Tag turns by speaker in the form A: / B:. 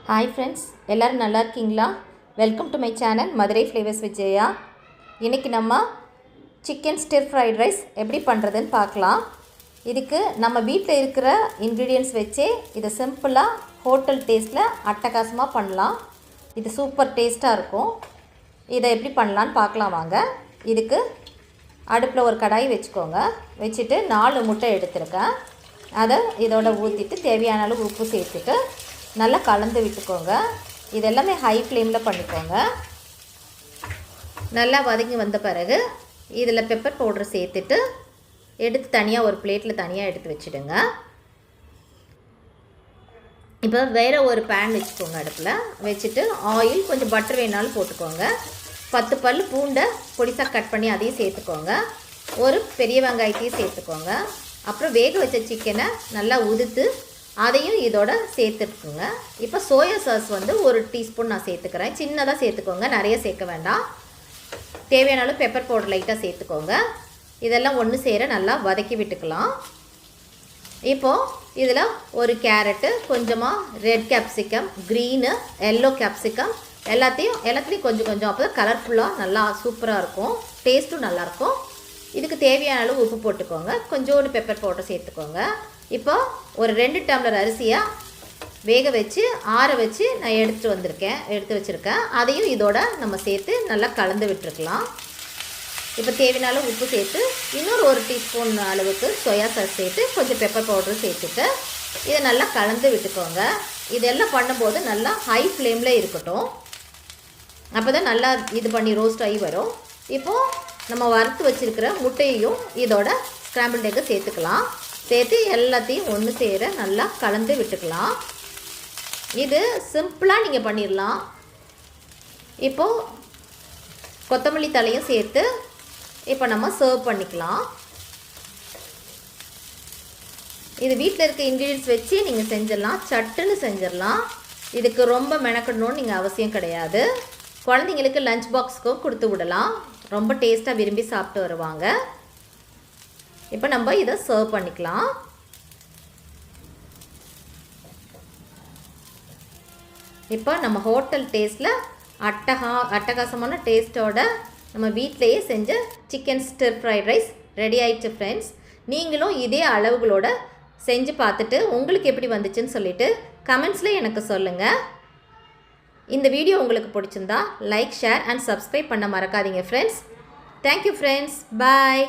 A: Hi friends, எல்லோரும் நல்லா இருக்கீங்களா? Welcome to my channel Madurai flavours with Jaya. இன்றைக்கி நம்ம சிக்கன் ஸ்டிர் ஃப்ரைட் ரைஸ் எப்படி பண்ணுறதுன்னு பார்க்கலாம். இதுக்கு நம்ம வீட்டில் இருக்கிற இன்க்ரீடியன்ட்ஸ் வச்சே இதை சிம்பிளாக ஹோட்டல் டேஸ்ட்டில் அட்டகாசமாக பண்ணலாம். இது சூப்பர் டேஸ்ட்டாக இருக்கும். இதை எப்படி பண்ணலான்னு பார்க்கலாம் வாங்க. இதுக்கு அடுப்பில் ஒரு கடாய் வச்சுக்கோங்க. வச்சுட்டு 4 முட்டை எடுத்துருக்கேன். அதை இதோட ஊற்றிட்டு தேவையான அளவு உப்பு சேர்த்துட்டு நல்லா கலந்து விட்டுக்கோங்க. இதெல்லாமே ஹை ஃப்ளேமில் பண்ணிக்கோங்க. நல்லா வதங்கி வந்த பிறகு இதில் பெப்பர் பவுடர் சேர்த்துட்டு எடுத்து தனியாக ஒரு பிளேட்டில் தனியாக எடுத்து வச்சுடுங்க. இப்போ வேறு ஒரு பேன் வச்சுக்கோங்க. அடுப்பில் வச்சுட்டு ஆயில் கொஞ்சம் பட்டர் வேணாலும் போட்டுக்கோங்க. 10 பல் பூண்டை பொடிசாக கட் பண்ணி அதையும் சேர்த்துக்கோங்க. ஒரு பெரிய வெங்காயத்தையும் சேர்த்துக்கோங்க. அப்புறம் வேக வச்ச சிக்கனை நல்லா உதுத்து அதையும் இதோட சேர்த்துக்குங்க. இப்போ சோயா சாஸ் ஒரு டீஸ்பூன் நான் சேர்த்துக்கிறேன். சின்னதாக சேர்த்துக்கோங்க, நிறைய சேர்க்க வேண்டாம். தேவையான அளவு பெப்பர் பவுடர் லைட்டாக சேர்த்துக்கோங்க. இதெல்லாம் ஒன்று சேர நல்லா வதக்கி விட்டுக்கலாம். இப்போது இதில் ஒரு கேரட்டு, கொஞ்சமாக red capsicum, green, yellow capsicum எல்லாத்துலேயும் கொஞ்சம் கொஞ்சம், அப்போ தான் கலர்ஃபுல்லாக நல்லா சூப்பராக இருக்கும், டேஸ்ட்டும் நல்லாயிருக்கும். இதுக்கு தேவையான அளவு உப்பு போட்டுக்கோங்க. கொஞ்சோண்டு பெப்பர் பவுடர் சேர்த்துக்கோங்க. இப்போ ஒரு 2 டம்ளர் அரிசியாக வேக வச்சு ஆற வச்சு நான் எடுத்து வச்சுருக்கேன். அதையும் இதோட நம்ம சேர்த்து நல்லா கலந்து விட்டுருக்கலாம். இப்போ தேவையான அளவு உப்பு சேர்த்து இன்னொரு 1 டீஸ்பூன் அளவுக்கு சோயா சாஸ் சேர்த்து கொஞ்சம் பெப்பர் பவுடரும் சேர்த்துட்டு இதை நல்லா கலந்து விட்டுக்கோங்க. இதெல்லாம் பண்ணும்போது நல்லா ஹை ஃப்ளேமில் இருக்கட்டும். அப்போ தான் நல்லா இது பண்ணி ரோஸ்ட் ஆகி வரும். இப்போது நம்ம வறுத்து வச்சுருக்கிற முட்டையையும் இதோட ஸ்க்ராம்பிள்ட் எக்கை சேர்த்துக்கலாம். சேர்த்து எல்லாத்தையும் ஒன்று சேர நல்லா கலந்து விட்டுக்கலாம். இது சிம்பிளாக நீங்கள் பண்ணிடலாம். இப்போது கொத்தமல்லி தலையும் சேர்த்து இப்போ நம்ம சர்வ் பண்ணிக்கலாம். இது வீட்டில் இருக்க இன்க்ரீடியன்ட்ஸ் வச்சு நீங்கள் செஞ்சிடலாம், சட்டுன்னு செஞ்சிடலாம். இதுக்கு ரொம்ப மெனக்கடணும்னு நீங்கள் அவசியம் கிடையாது. குழந்தைங்களுக்கு லஞ்ச் பாக்ஸுக்கும் கொடுத்து விடலாம். ரொம்ப டேஸ்ட்டாக விரும்பி சாப்பிட்டு வருவாங்க. இப்போ நம்ம இதை சர்வ் பண்ணிக்கலாம். இப்போ நம்ம ஹோட்டல் டேஸ்ட்டில் அட்டகாசமான டேஸ்ட்டோட நம்ம வீட்டிலையே செஞ்ச chicken stir fried rice ready ஆயிடுச்சு ஃப்ரெண்ட்ஸ். நீங்களும் இதே அளவுகளோட செஞ்சு பார்த்துட்டு உங்களுக்கு எப்படி வந்துச்சுன்னு சொல்லிவிட்டு கமெண்ட்ஸில் எனக்கு சொல்லுங்கள். இந்த வீடியோ உங்களுக்கு பிடிச்சிருந்தா லைக், ஷேர் அண்ட் சப்ஸ்கிரைப் பண்ண மறக்காதீங்க ஃப்ரெண்ட்ஸ். Thank you friends. பாய்.